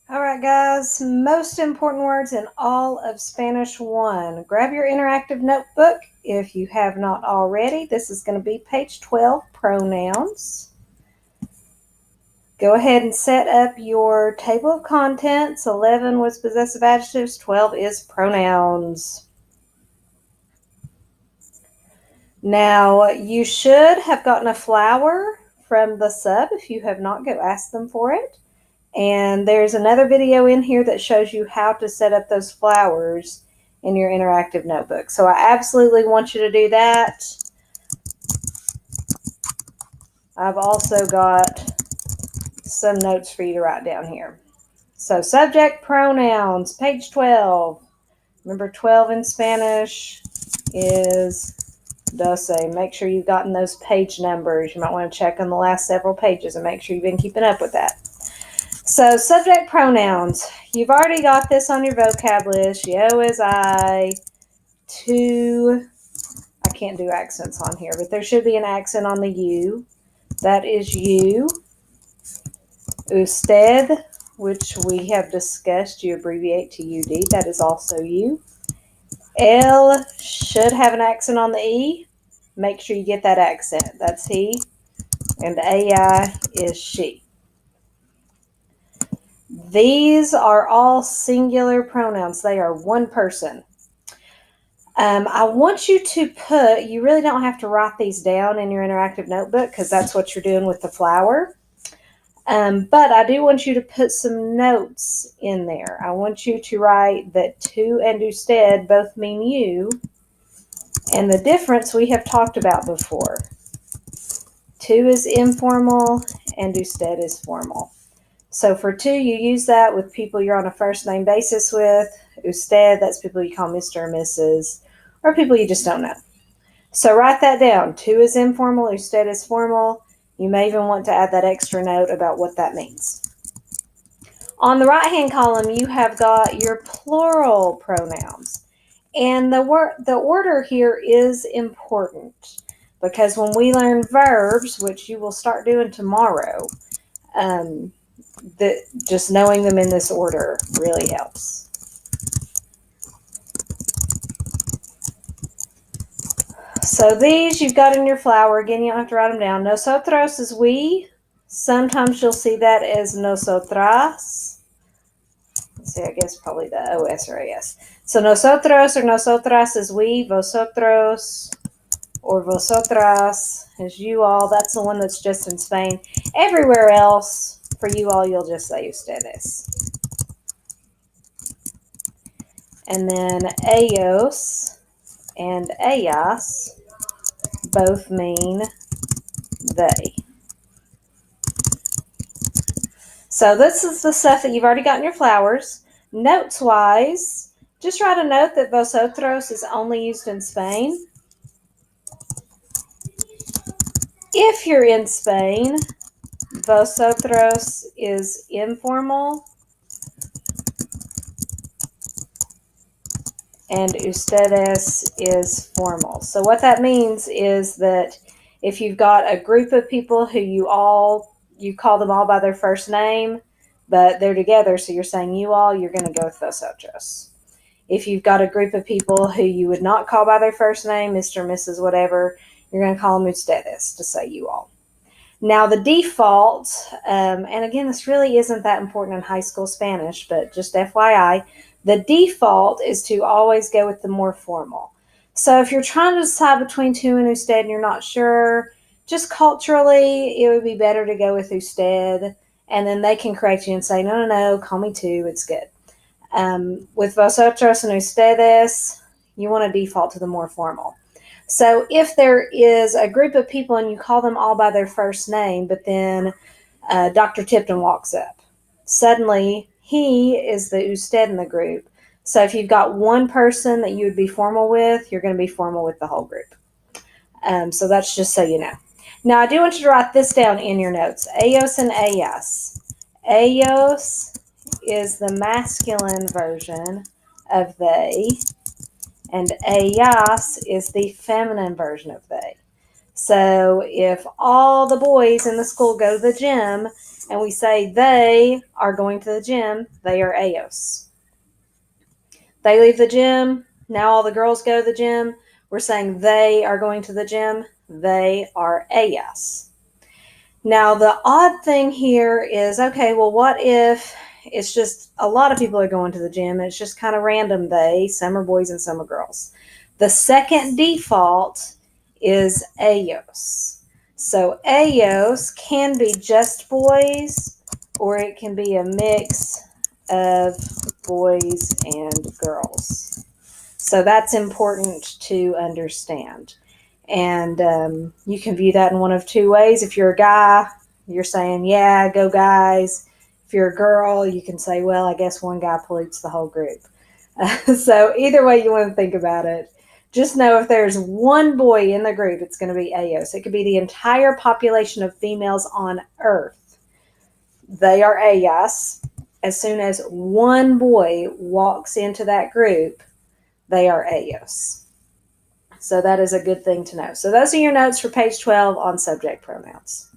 All right, guys, most important words in all of Spanish 1. Grab your interactive notebook if you have not already. This is going to be page 12, pronouns. Go ahead and set up your table of contents. 11 was possessive adjectives, 12 is pronouns. Now, you should have gotten a flower from the sub. If you have not, go ask them for it. And there's another video in here that shows you how to set up those flowers in your interactive notebook. So I absolutely want you to do that. I've also got some notes for you to write down here. So subject pronouns, page 12. Remember 12 in Spanish is doce. Make sure you've gotten those page numbers. You might want to check on the last several pages and make sure you've been keeping up with that. So subject pronouns, you've already got this on your vocab list. Yo is I, to, I can't do accents on here, but there should be an accent on the you. That is you. Usted, which we have discussed, you abbreviate to UD. That is also you. El should have an accent on the E. Make sure you get that accent. That's he. And AI is she. These are all singular pronouns. They are one person. I want you to put, you really don't have to write these down in your interactive notebook because that's what you're doing with the flower. But I do want you to put some notes in there. I want you to write that to and usted both mean you, and the difference we have talked about before. To is informal and usted is formal. So for to, you use that with people you're on a first name basis with. Usted, that's people you call Mr. or Mrs., or people you just don't know. So write that down. To is informal, usted is formal. You may even want to add that extra note about what that means. On the right-hand column, you have got your plural pronouns. And the order here is important because when we learn verbs, which you will start doing tomorrow, just knowing them in this order really helps. So these you've got in your flower. Again, you don't have to write them down. Nosotros is we. Sometimes you'll see that as nosotras. Let's see, I guess probably the OS or AS. So nosotros or nosotras is we. Vosotros or vosotras is you all. That's the one that's just in Spain. Everywhere else, for you all, you'll just say ustedes. And then ellos and ellas both mean they. So this is the stuff that you've already got in your flowers. Notes-wise, just write a note that vosotros is only used in Spain. If you're in Spain, vosotros is informal and ustedes is formal. So what that means is that if you've got a group of people who you call them all by their first name, but they're together, so you're saying you all, you're going to go with vosotros. If you've got a group of people who you would not call by their first name, Mr., Mrs., whatever, you're going to call them ustedes to say you all. Now the default, and again, this really isn't that important in high school Spanish, but just FYI, the default is to always go with the more formal. So if you're trying to decide between to and usted and you're not sure, just culturally, it would be better to go with usted, and then they can correct you and say, no, call me to, it's good. With vosotros and ustedes, you want to default to the more formal. So if there is a group of people and you call them all by their first name, but then Dr. Tipton walks up, suddenly he is the usted in the group. So if you've got one person that you would be formal with, you're going to be formal with the whole group. So that's just so you know. Now I do want you to write this down in your notes. Ellos and ellas. Ellos is the masculine version of they, and ellas is the feminine version of they. So if all the boys in the school go to the gym and we say they are going to the gym, they are Eos. They leave the gym, now all the girls go to the gym, we're saying they are going to the gym, they are AS. Now, the odd thing here is, okay, well, what if it's just a lot of people are going to the gym and it's just kind of random they, some are boys and some are girls. The second default is AOS. So AOS can be just boys or it can be a mix of boys and girls. So that's important to understand. And you can view that in one of two ways. If you're a guy, you're saying, yeah, go guys. If you're a girl, you can say, well, I guess one guy pollutes the whole group. So either way you want to think about it, just know if there's one boy in the group, it's going to be Eos. It could be the entire population of females on Earth. They are Eos. As soon as one boy walks into that group, they are Eos. So that is a good thing to know. So those are your notes for page 12 on subject pronouns.